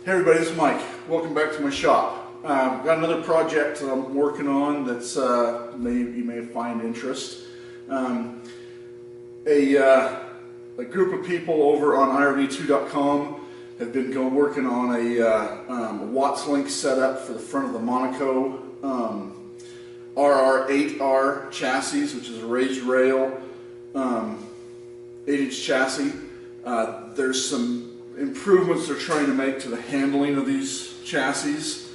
Hey everybody, this is Mike. Welcome back to my shop. Got another project that I'm working on that's you may find interest. A group of people over on irv2.com have been working on a Watts link setup for the front of the Monaco RR8R chassis, which is a raised rail 8-inch chassis. There's some improvements they're trying to make to the handling of these chassis.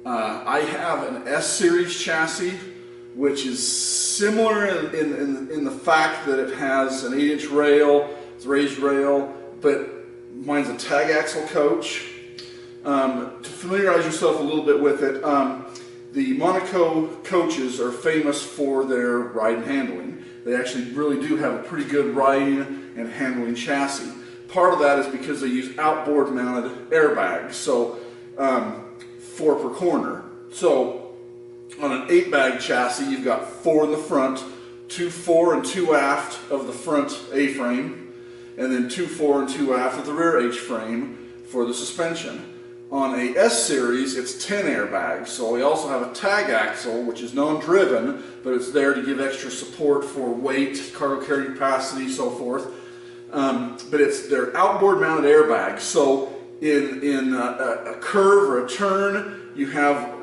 I have an S-Series chassis, which is similar in the fact that it has an 8-inch rail, it's a raised rail, but mine's a tag axle coach. To familiarize yourself a little bit with it, the Monaco coaches are famous for their ride and handling. They actually really do have a pretty good riding and handling chassis. Part of that is because they use outboard mounted airbags, so 4 per corner. So on an 8-bag chassis, you've got 4 in the front, 2 fore and 2 aft of the front A-frame, and then 2 fore and 2 aft of the rear H-frame for the suspension. On a S-Series, it's 10 airbags, so we also have a tag axle, which is non-driven, but it's there to give extra support for weight, cargo carrying capacity, so forth. But they're outboard mounted airbags, so in a curve or a turn, you have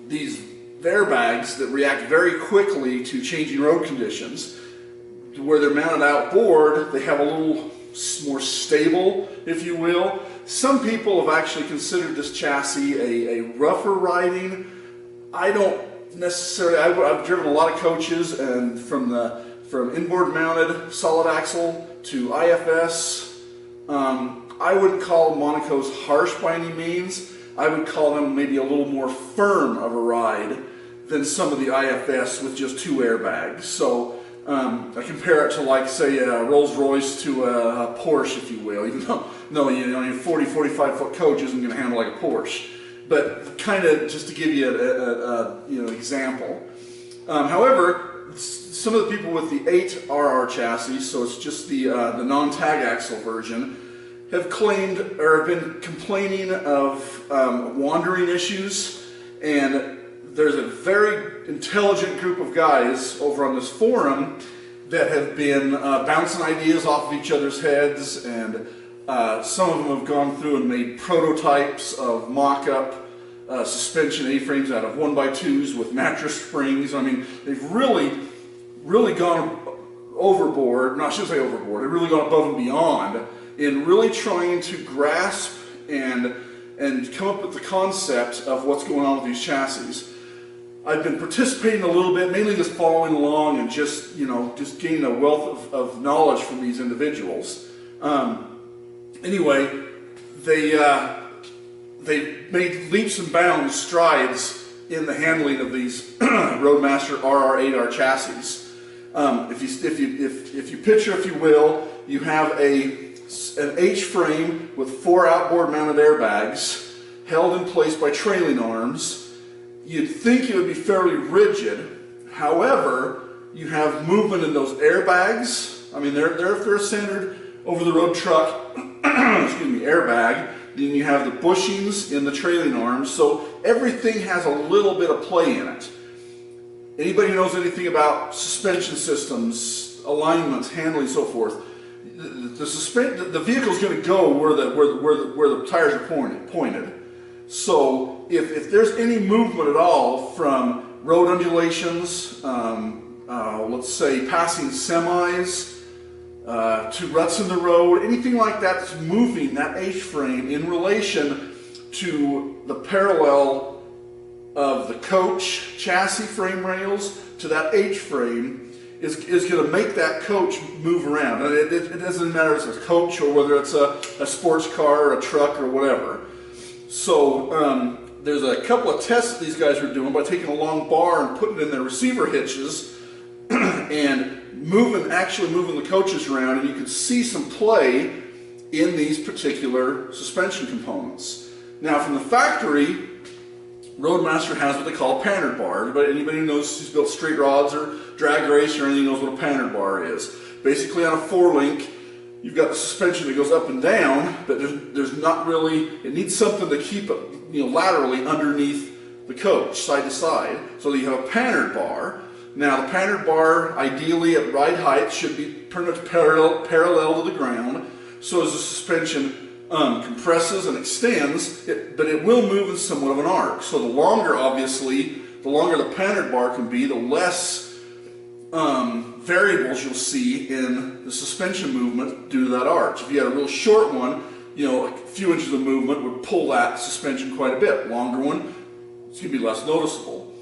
these airbags that react very quickly to changing road conditions. Where they're mounted outboard, they have a little more stable, if you will. Some people have actually considered this chassis a rougher riding. I don't necessarily. I've driven a lot of coaches, and from inboard mounted solid axle to IFS, I wouldn't call Monaco's harsh by any means. I would call them maybe a little more firm of a ride than some of the IFS with just 2 airbags. So I compare it to, like, say, a Rolls-Royce to a Porsche, if you will. Even though, no, you know, a 40, 45-foot coach isn't going to handle like a Porsche. But kind of just to give you an example. However, some of the people with the 8RR chassis, so it's just the non-tag axle version, have claimed or have been complaining of wandering issues, and there's a very intelligent group of guys over on this forum that have been bouncing ideas off of each other's heads, and some of them have gone through and made prototypes of mock-up suspension A-frames out of 1x2s with mattress springs. I mean, they've really gone overboard. No, I shouldn't say overboard. They've really gone above and beyond in really trying to grasp and come up with the concept of what's going on with these chassis. I've been participating a little bit, mainly just following along and just gaining a wealth of knowledge from these individuals. Anyway, they made leaps and bounds, strides in the handling of these Roadmaster RR8R chassis. If you picture, if you will, you have an H-frame with 4 outboard mounted airbags held in place by trailing arms. You'd think it would be fairly rigid. However, you have movement in those airbags. I mean, they're a standard over-the-road truck excuse me, airbag. Then you have the bushings in the trailing arms, so everything has a little bit of play in it. Anybody who knows anything about suspension systems, alignments, handling, so forth, the vehicle's going to go where the tires are pointed. So if there's any movement at all from road undulations, let's say passing semis, to ruts in the road, anything like that that's moving that H-frame in relation to the parallel of the coach chassis frame rails to that H-frame is going to make that coach move around. And it doesn't matter if it's a coach or whether it's a sports car or a truck or whatever. So there's a couple of tests that these guys are doing by taking a long bar and putting it in their receiver hitches and actually moving the coaches around, and you can see some play in these particular suspension components. Now, from the factory, Roadmaster has what they call a panhard bar. Anybody who knows who's built straight rods or drag race or anything knows what a panhard bar is. Basically, on a 4-link, you've got the suspension that goes up and down, but there's not really, it needs something to keep it, you know, laterally underneath the coach, side to side, so that you have a panhard bar. Now the panhard bar, ideally at ride height, should be pretty much parallel to the ground, so as the suspension compresses and extends, but it will move in somewhat of an arc. So the longer, obviously, the longer the panhard bar can be, the less variables you'll see in the suspension movement due to that arch. If you had a real short one, you know, a few inches of movement would pull that suspension quite a bit. Longer one, it's going to be less noticeable.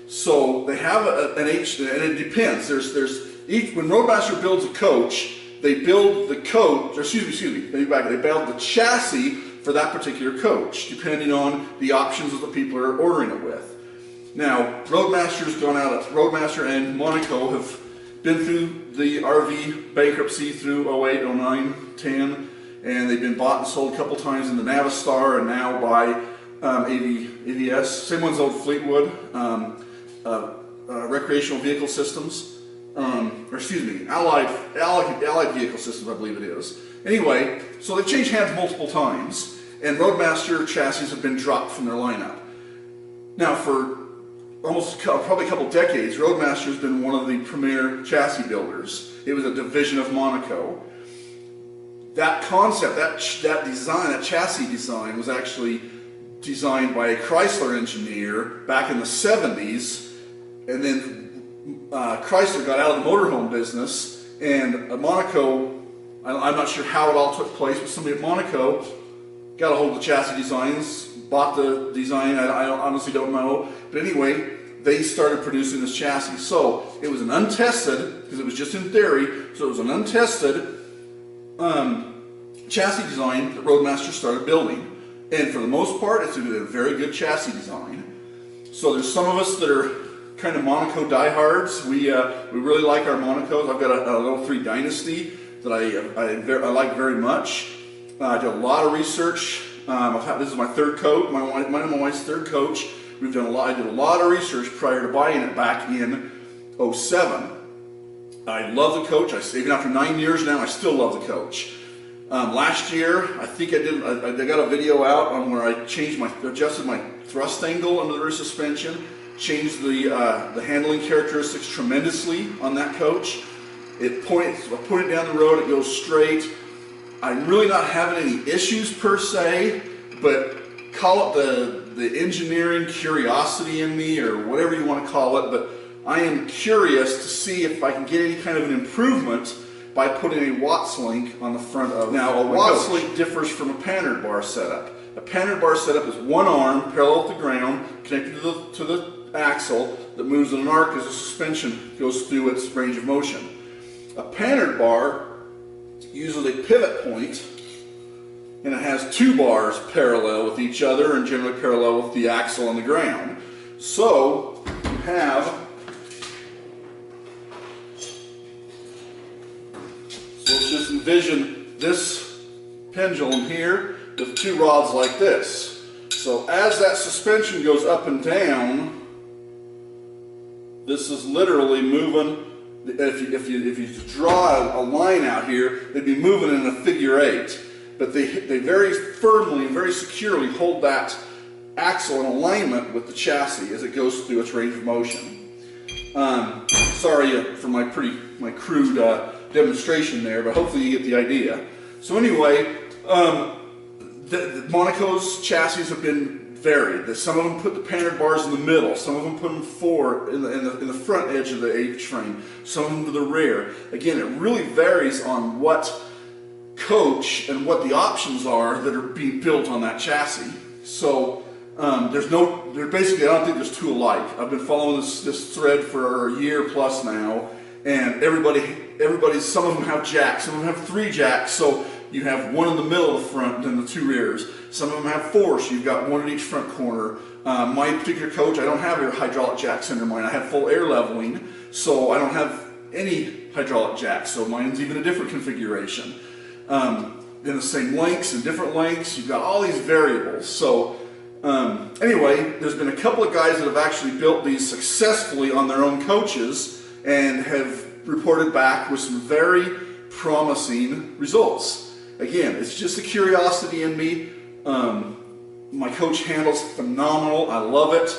So they have an H, and it depends. When Roadmaster builds a coach, they build the coach, or excuse me, they build the chassis for that particular coach, depending on the options that the people are ordering it with. Now, Roadmaster and Monaco have been through the RV bankruptcy through 08, 09, 10, and they've been bought and sold a couple times in the Navistar and now by AVS, same one's old Fleetwood, Recreational Vehicle Systems. Allied Vehicle Systems, I believe it is. Anyway, so they've changed hands multiple times, and Roadmaster chassis have been dropped from their lineup. Now, for probably a couple decades, Roadmaster has been one of the premier chassis builders. It was a division of Monaco. That concept, that design, that chassis design, was actually designed by a Chrysler engineer back in the 70s, and then Chrysler got out of the motorhome business, and Monaco, I'm not sure how it all took place, but somebody at Monaco got a hold of the chassis designs, bought the design, I honestly don't know, but anyway, they started producing this chassis. So it was an untested, because it was just in theory, so it was an untested chassis design that Roadmaster started building. And for the most part, it's a very good chassis design. So there's some of us that are kind of Monaco diehards. We really like our Monacos. I've got a 03 Dynasty that I like very much. I did a lot of research. This is my third coach, mine and my wife's third coach. I did a lot of research prior to buying it back in 07. I love the coach. Even after 9 years now, I still love the coach. Last year, I think I got a video out on where I adjusted my thrust angle under the rear suspension, changed the handling characteristics tremendously on that coach. I put it down the road, it goes straight. I'm really not having any issues per se, but call it the engineering curiosity in me, or whatever you want to call it, but I am curious to see if I can get any kind of an improvement by putting a Watts link on the front of. Now, a Watts link differs from a panhard bar setup. A panhard bar setup is one arm parallel to the ground, connected to the axle, that moves in an arc as the suspension goes through its range of motion. A panhard bar uses a pivot point, and it has two bars parallel with each other and generally parallel with the axle on the ground. So you have, so let's just envision this pendulum here with two rods like this. So as that suspension goes up and down, this is literally moving. If you draw a line out here, they'd be moving in a figure eight. But they very firmly and very securely hold that axle in alignment with the chassis as it goes through its range of motion. Sorry for my crude demonstration there, but hopefully you get the idea. So anyway, Monaco's chassis have been varied. Some of them put the panhard bars in the middle. Some of them put them in the front edge of the H-frame. Some of them to the rear. Again, it really varies on what coach and what the options are that are being built on that chassis. So basically, I don't think there's two alike. I've been following this thread for a year plus now, and some of them have jacks, some of them have 3 jacks, so you have one in the middle of the front and then the 2 rears. Some of them have 4, so you've got one at each front corner. My particular coach, I don't have hydraulic jacks under mine. I have full air leveling, so I don't have any hydraulic jacks, so mine's even a different configuration. In the same lengths and different lengths, you've got all these variables. So anyway, there's been a couple of guys that have actually built these successfully on their own coaches and have reported back with some very promising results. Again, it's just a curiosity in me. My coach handles phenomenal. I love it.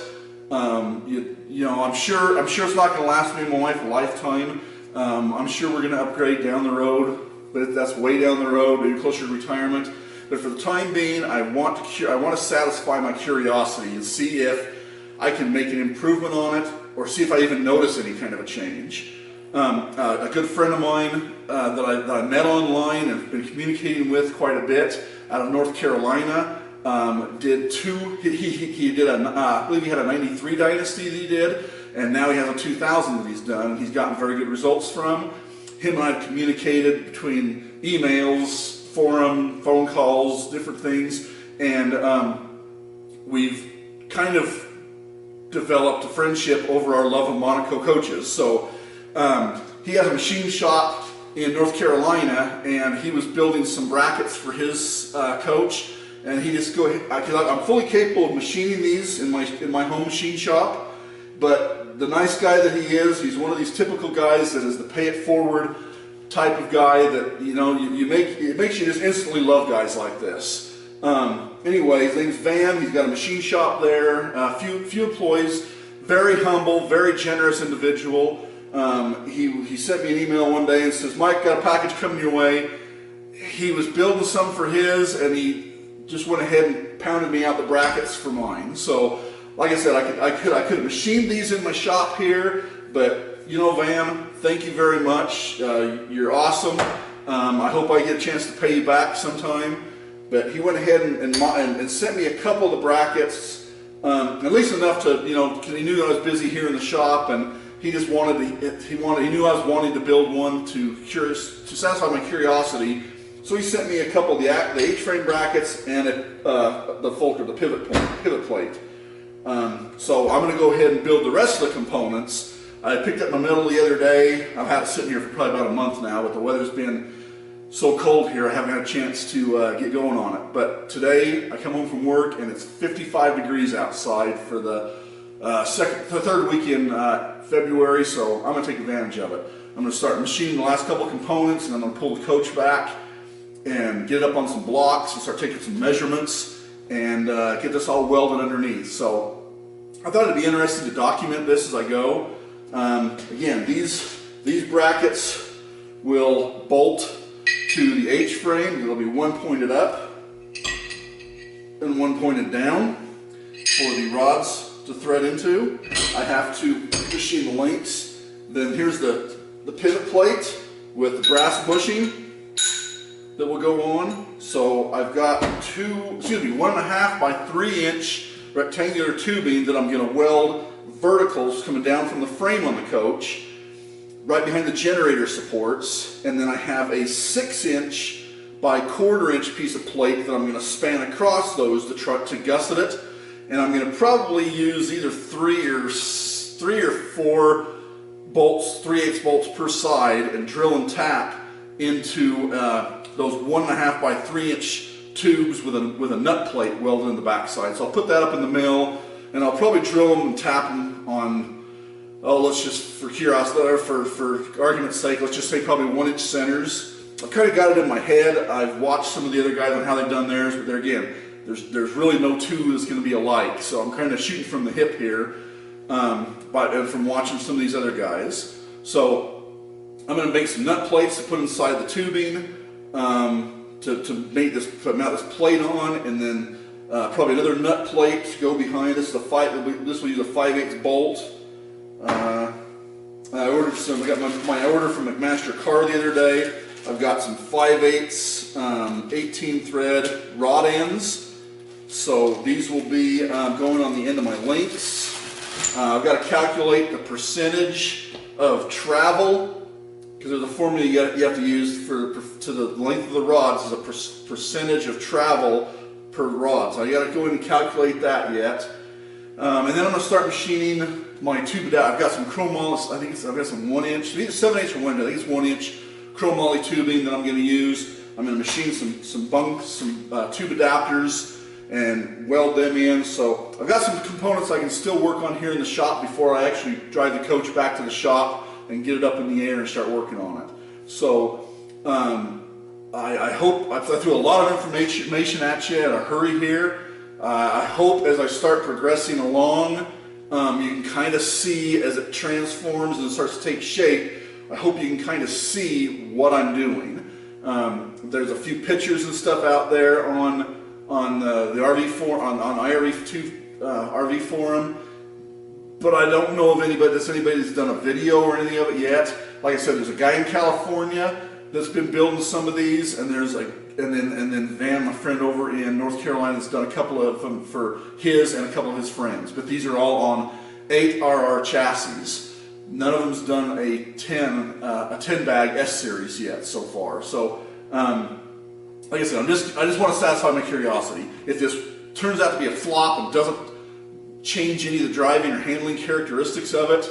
You know, I'm sure it's not going to last me my lifetime. I'm sure we're going to upgrade down the road, but that's way down the road, maybe closer to retirement. But for the time being, I want to satisfy my curiosity and see if I can make an improvement on it, or see if I even notice any kind of a change. A good friend of mine that I met online and have been communicating with quite a bit out of North Carolina did he did I believe he had a 93 Dynasty that he did, and now he has a 2000 that he's done. He's gotten very good results from. Him and I have communicated between emails, forum, phone calls, different things, and we've kind of developed a friendship over our love of Monaco coaches. So he has a machine shop in North Carolina, and he was building some brackets for his coach, and he just I'm fully capable of machining these in my home machine shop, but the nice guy that he is, he's one of these typical guys that is the pay it forward type of guy that, you know, it makes you just instantly love guys like this. Anyway, his name's Van. He's got a machine shop there, few employees, very humble, very generous individual. He sent me an email one day and says, Mike, got a package coming your way. He was building some for his, and he just went ahead and pounded me out the brackets for mine. So, like I said, I could have machined these in my shop here, but you know, Van, thank you very much. You're awesome. I hope I get a chance to pay you back sometime. But he went ahead and sent me a couple of the brackets, at least enough to, you know, because he knew I was busy here in the shop, and he just he knew I was wanting to build one to satisfy my curiosity. So he sent me a couple of the H-frame brackets and the Fulker, the pivot plate. So I'm going to go ahead and build the rest of the components. I picked up my metal the other day. I've had it sitting here for probably about a month now, but the weather's been so cold here I haven't had a chance to get going on it. But today I come home from work and it's 55 degrees outside for the third week in February, so I'm going to take advantage of it. I'm going to start machining the last couple of components, and I'm going to pull the coach back and get it up on some blocks and start taking some measurements and get this all welded underneath. So I thought it'd be interesting to document this as I go. Again, these brackets will bolt to the H-frame. There'll be one pointed up and one pointed down for the rods to thread into. I have to machine the links. Then here's the pivot plate with the brass bushing that will go on. So I've got 1.5 by 3 inch rectangular tubing that I'm going to weld verticals coming down from the frame on the coach right behind the generator supports, and then I have a 6-inch by 1/4 inch piece of plate that I'm going to span across those to gusset it, and I'm going to probably use either 3 or 4 bolts, 3/8 bolts per side, and drill and tap into those 1.5 by 3 inch tubes with a nut plate welded in the backside. So I'll put that up in the mill, and I'll probably drill them and tap them on, let's just, for curiosity, or for argument's sake, let's just say probably 1-inch centers. I've kind of got it in my head. I've watched some of the other guys on how they've done theirs, but there again, there's really no two that's going to be alike. So I'm kind of shooting from the hip here, and from watching some of these other guys. So I'm going to make some nut plates to put inside the tubing to mount this plate on, and then probably another nut plate to go behind this. This will use a 5/8 bolt. I ordered some. I got my order from McMaster Car the other day. I've got some 5/8 18 thread rod ends. So these will be going on the end of my links. I've got to calculate the percentage of travel, because there's a formula you have to use to the length of the rods is a percentage of travel per rod. So I got to go in and calculate that yet. And then I'm going to start machining my tube adapter. I've got some chromoly. I've got some 1-inch. These are 7/8 or 1. I think it's 1-inch chromoly tubing that I'm going to use. I'm going to machine some tube adapters and weld them in. So I've got some components I can still work on here in the shop before I actually drive the coach back to the shop and get it up in the air and start working on it. So I hope I threw a lot of information at you in a hurry here. I hope as I start progressing along, you can kind of see as it transforms and starts to take shape. I hope you can kind of see what I'm doing. There's a few pictures and stuff out there on the RV forum, on IRV2 RV forum, but I don't know of anybody that's done a video or anything of it yet. Like I said, there's a guy in California that's been building some of these, and there's and then Van, my friend over in North Carolina, has done a couple of them for his and a couple of his friends. But these are all on 8RR chassis. None of them's done a 10 bag S series yet so far. So, like I said, I just want to satisfy my curiosity. If this turns out to be a flop and doesn't change any of the driving or handling characteristics of it,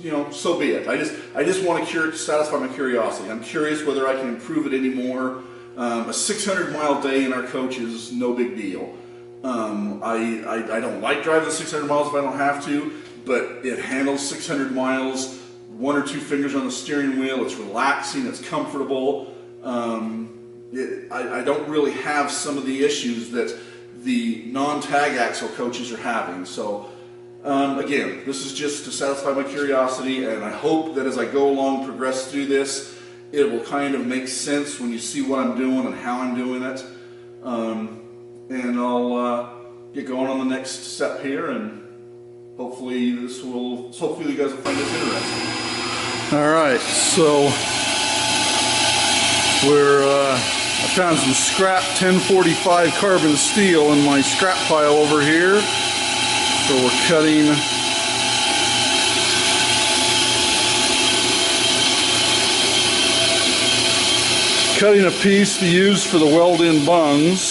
you know, so be it. I just want to satisfy my curiosity. I'm curious whether I can improve it anymore. A 600-mile day in our coach is no big deal. I don't like driving 600 miles if I don't have to, but it handles 600 miles. 1 or 2 fingers on the steering wheel. It's relaxing. It's comfortable. I don't really have some of the issues that the non-tag axle coaches are having. So. Again, this is just to satisfy my curiosity, and I hope that as I go along, progress through this, it will kind of make sense when you see what I'm doing and how I'm doing it. And I'll get going on the next step here, and hopefully you guys will find this interesting. All right, so I found some scrap 1045 carbon steel in my scrap pile over here. So we're cutting a piece to use for the weld-in bungs.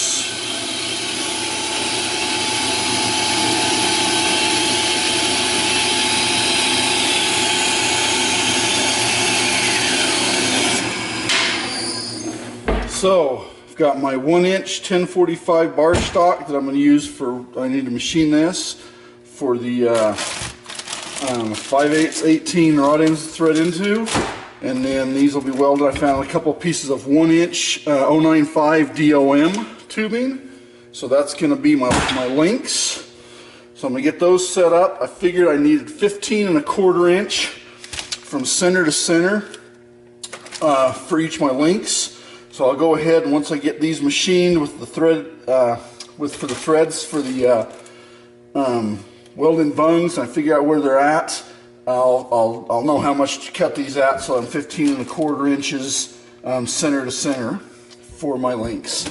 So I've got my 1-inch 1045 bar stock that I'm going to use I need to machine this for the 5/8 18 rod ends to thread into, and then these will be welded. I found a couple pieces of 1-inch 095 DOM tubing, so that's going to be my links. So I'm going to get those set up. I figured I needed 15 1/4 inch from center to center for each of my links. So I'll go ahead, and once I get these machined with the thread, for the threads for the welding bungs, and I figure out where they're at, I'll know how much to cut these at, so I'm 15 1/4 inches center to center for my links.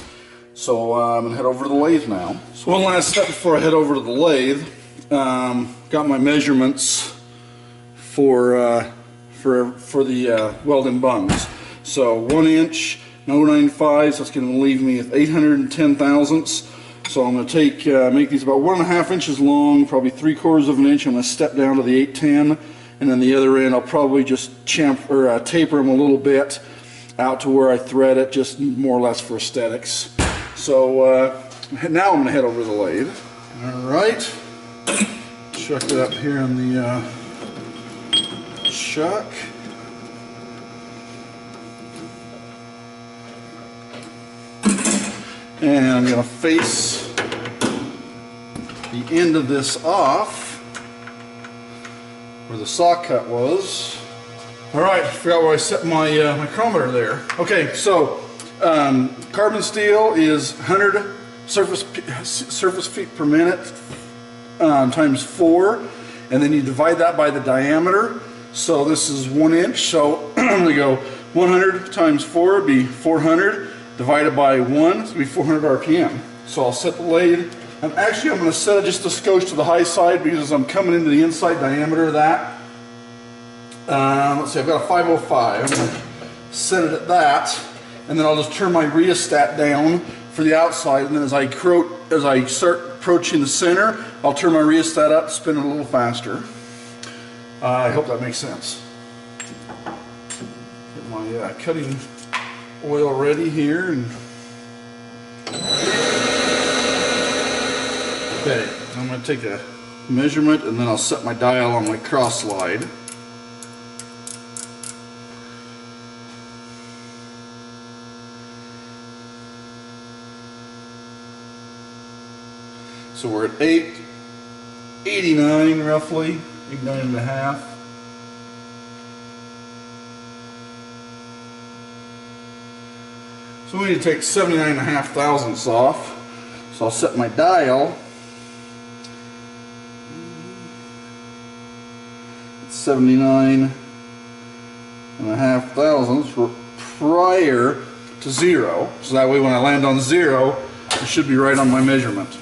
So I'm gonna head over to the lathe now. So one last step before I head over to the lathe. Got my measurements for the welding bungs. So 1 inch, 0.95, so that's going to leave me with 810 thousandths. So I'm going to make these about 1.5 inches long, probably 3/4 of an inch. I'm going to step down to the 810, and then the other end I'll probably just taper them a little bit out to where I thread it, just more or less for aesthetics. So now I'm going to head over to the lathe. All right, chuck it up here in the chuck. And I'm going to face the end of this off where the saw cut was. Alright, I forgot where I set my micrometer there. Okay, so carbon steel is 100 surface feet per minute times 4, and then you divide that by the diameter. So this is 1 inch, so I'm going to go 100 times 4 would be 400. Divided by 1, it's going to be 400 RPM. So I'll set the lathe. I'm going to set it just a skosh to the high side because I'm coming into the inside diameter of that. Let's see, I've got a 505. I'm going to set it at that, and then I'll just turn my rheostat down for the outside, and then as I start approaching the center, I'll turn my rheostat up, spin it a little faster. I hope that makes sense. Get my cutting oil ready here, and okay, I'm going to take a measurement, and then I'll set my dial on my cross slide. So we're at 889 roughly, 89 and a half. So we need to take 79.5 thousandths off. So I'll set my dial at 79.5 thousandths prior to 0. So that way when I land on 0, it should be right on my measurement.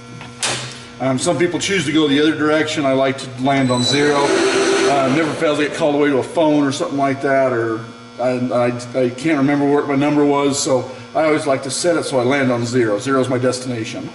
Some people choose to go the other direction. I like to land on 0. Never fails to get called away to a phone or something like that, or I can't remember what my number was, so I always like to set it so I land on 0. 0 is my destination.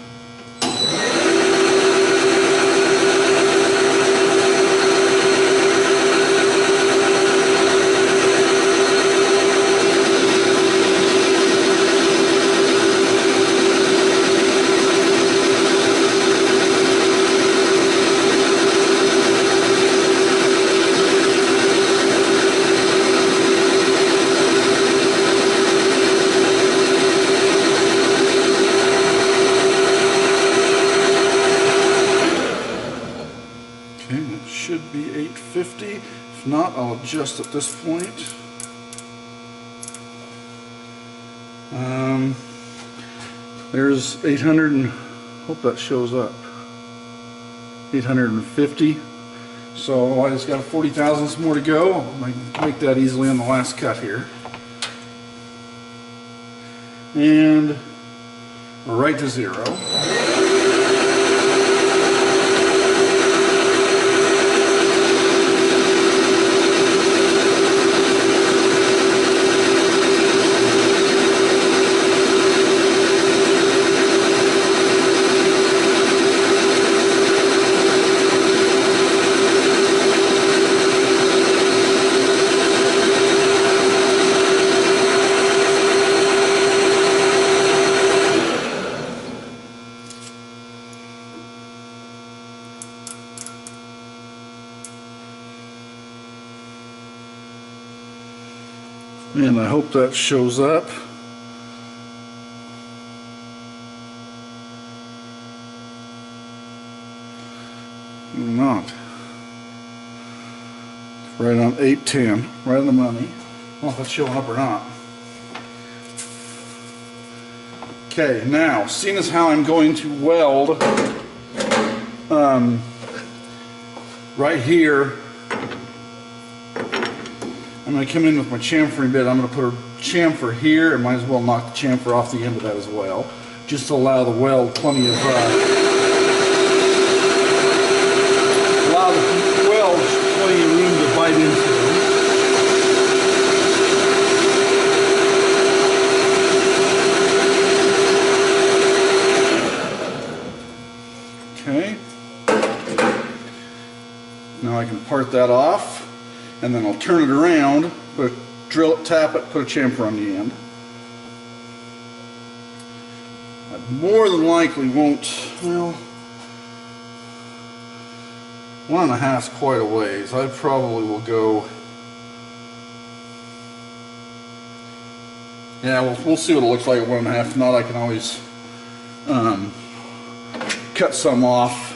Should be 850. If not, I'll adjust at this point. There's 800, and hope that shows up. 850. So I just got 40 thousandths more to go. I can make that easily on the last cut here. And we're right to 0. And I hope that shows up. Not. Right on 810, right on the money. I don't know if that's showing up or not. Okay, now, seeing as how I'm going to weld right here, I'm going to come in with my chamfering bit. I'm going to put a chamfer here, and might as well knock the chamfer off the end of that as well, just to allow the weld plenty of room to bite into. Okay. Now I can part that off. And then I'll turn it around, drill it, tap it, put a chamfer on the end. I more than likely won't, well, 1.5 is quite a ways. I probably will go, yeah, we'll see what it looks like at 1.5. If not, I can always cut some off.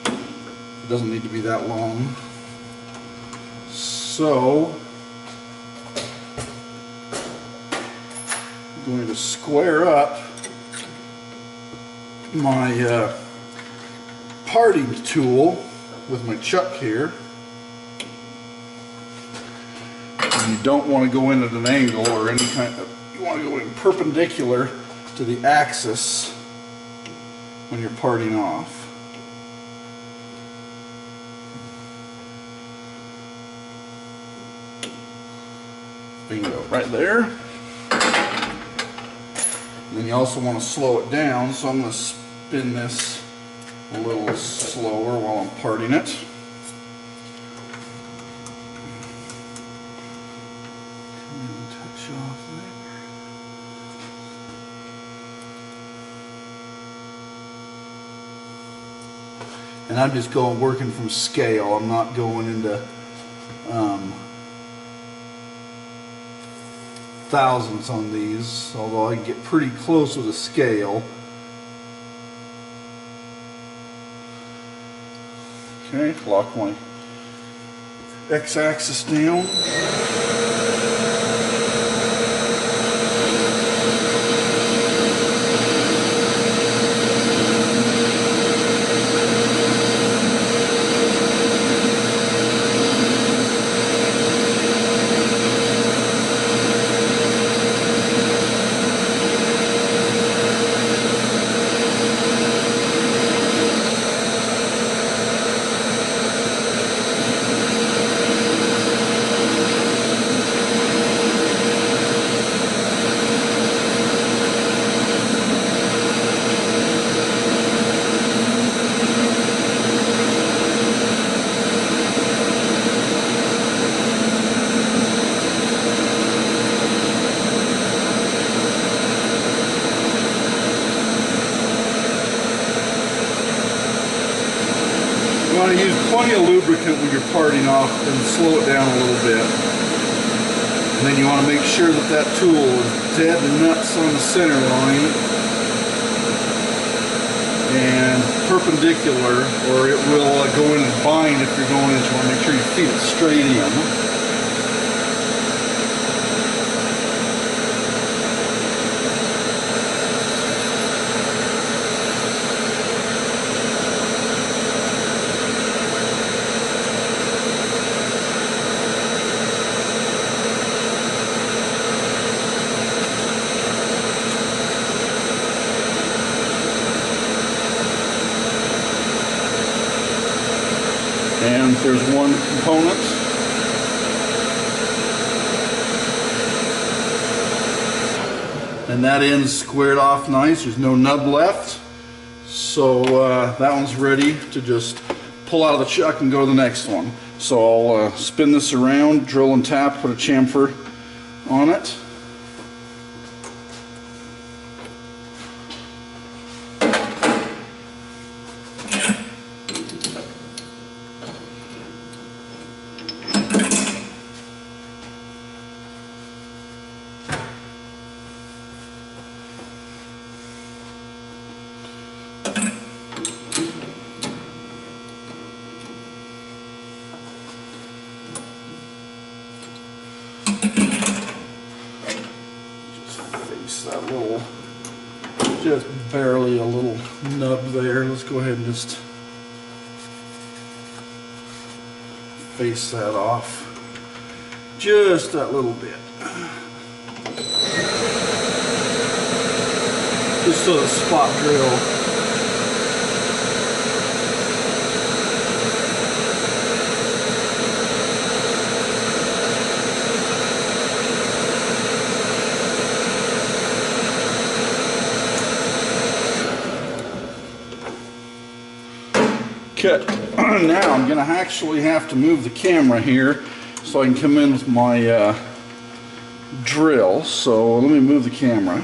It doesn't need to be that long. So, I'm going to square up my parting tool with my chuck here. And you don't want to go in at an angle or any kind of, you want to go in perpendicular to the axis when you're parting off. Bingo, right there. And then you also want to slow it down, so I'm going to spin this a little slower while I'm parting it. Touch off there. And I'm just working from scale. I'm not going into thousandths on these, although I can get pretty close with a scale. Okay, lock my X-axis down. You want to use plenty of lubricant when you're parting off and slow it down a little bit. And then you want to make sure that that tool is dead nuts on the center line and perpendicular, or it will go in and bind if you're going in. You want to make sure you feed it straight in. And there's one component. And that end's squared off nice. There's no nub left. So that one's ready to just pull out of the chuck and go to the next one. So I'll spin this around, drill and tap, put a chamfer on it. That little, just barely a little nub there. Let's go ahead and just face that off just that little bit, just a spot drill. Okay, now I'm going to actually have to move the camera here so I can come in with my drill. So let me move the camera.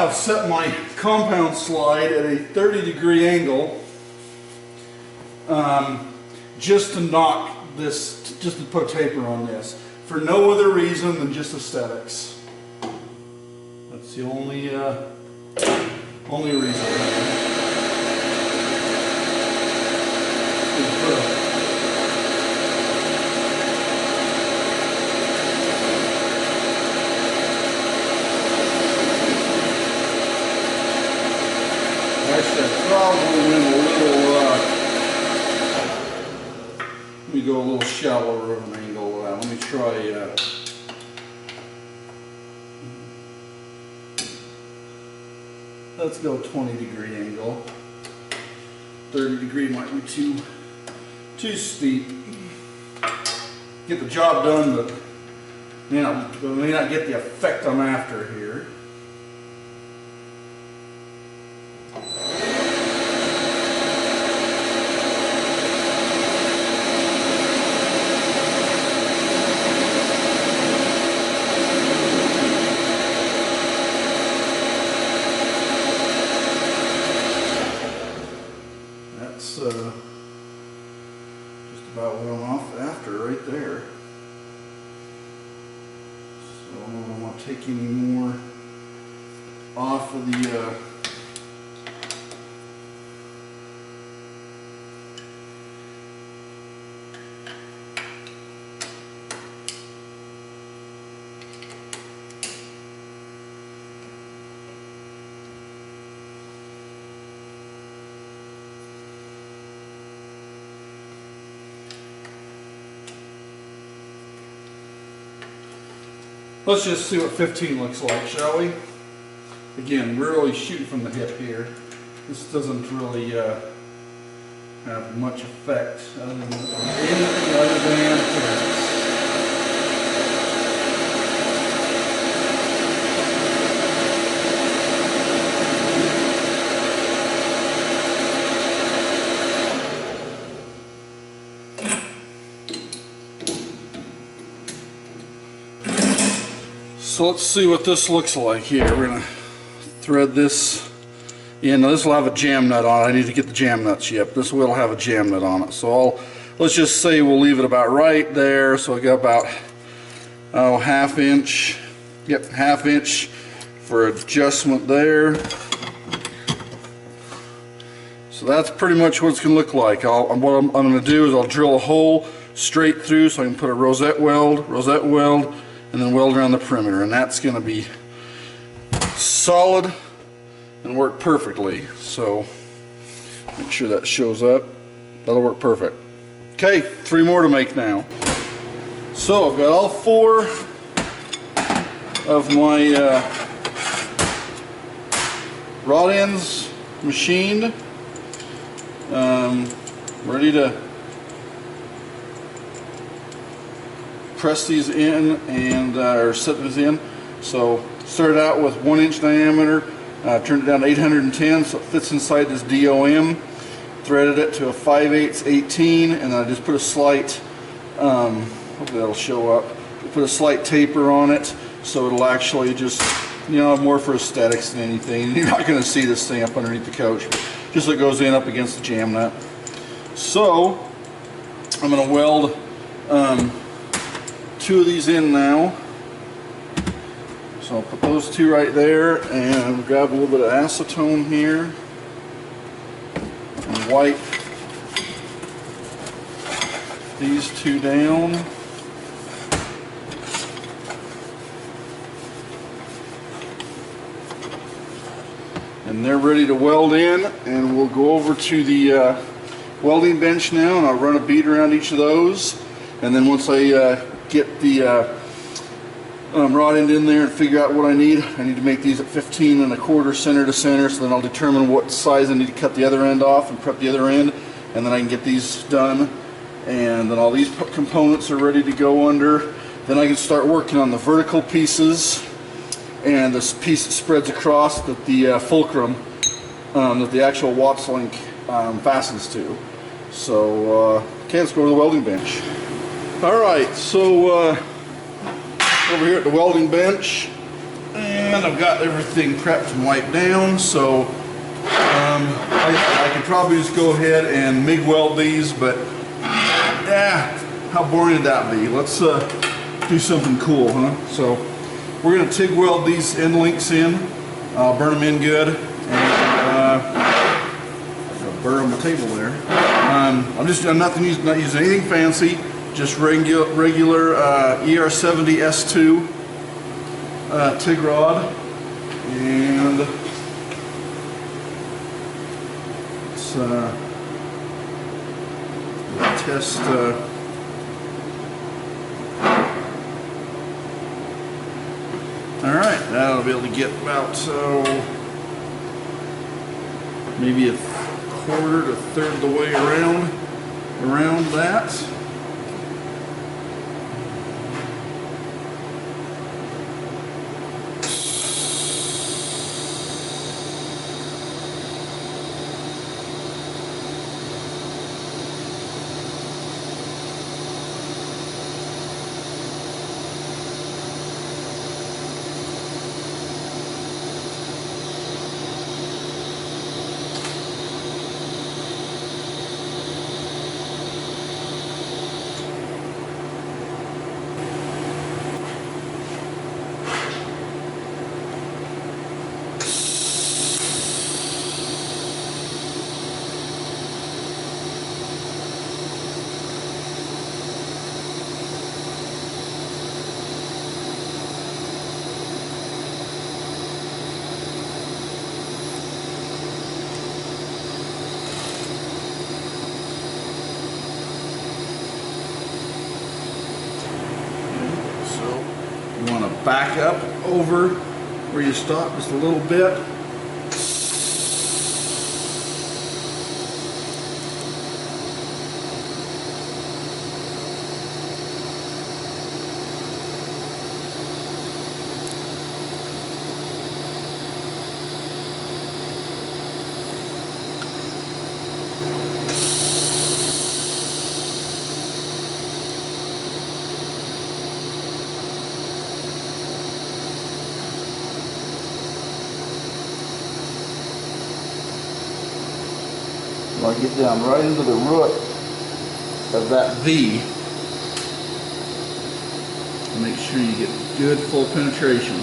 I've set my compound slide at a 30-degree angle just to knock this, just to put a taper on this, for no other reason than just aesthetics. That's the only reason. I should probably win a little, let me go a little shallower of an angle. Let me try, let's go 20-degree angle. 30-degree might be too steep. Get the job done, but may not get the effect I'm after here. That's just about what I'm off after right there. So I don't want to take any more off of the Let's just see what 15 looks like, shall we? Again, really shooting from the hip here. This doesn't really have much effect other than anything other than appearance. So let's see what this looks like here. We're going to thread this in. Now this will have a jam nut on it. I need to get the jam nuts yet. This will have a jam nut on it. So let's just say we'll leave it about right there. So I got about ½ inch. Yep, ½ inch for adjustment there. So that's pretty much what it's going to look like. What I'm going to do is I'll drill a hole straight through so I can put a rosette weld, and then weld around the perimeter, and that's going to be solid and work perfectly. So make sure that shows up. That'll work perfect. Okay, 3 more to make now. So I've got all 4 of my rod ends machined, ready to press these in and or set these in. So started out with 1 inch diameter, turned it down to 810 so it fits inside this DOM, threaded it to a 5/8 18, and then I just put a slight, hopefully that'll show up, put a slight taper on it so it'll actually just, you know, more for aesthetics than anything. You're not going to see this thing up underneath the coach, just so it goes in up against the jam nut. So I'm going to weld 2 of these in now. So I'll put those 2 right there and grab a little bit of acetone here and wipe these 2 down. And they're ready to weld in, and we'll go over to the welding bench now, and I'll run a bead around each of those, and then once I get the rod end in there and figure out what I need to make these at 15 1/4 center to center, so then I'll determine what size I need to cut the other end off and prep the other end, and then I can get these done, and then all these components are ready to go under. Then I can start working on the vertical pieces and this piece that spreads across that the fulcrum, that the actual Watts link fastens to. So okay, let's go to the welding bench. Alright, so over here at the welding bench, and equipment. I've got everything prepped and wiped down, so I could probably just go ahead and MIG weld these, but how boring would that be? Let's do something cool, huh? So we're going to TIG weld these end links in, burn them in good, and burn on the table there. I'm not using anything fancy, just regular ER70 S2 TIG rod, and let's test. All right, that'll be able to get about maybe a quarter to a third of the way around that. You want to back up over where you stopped just a little bit. I'll get down right into the root of that V and make sure you get good full penetration.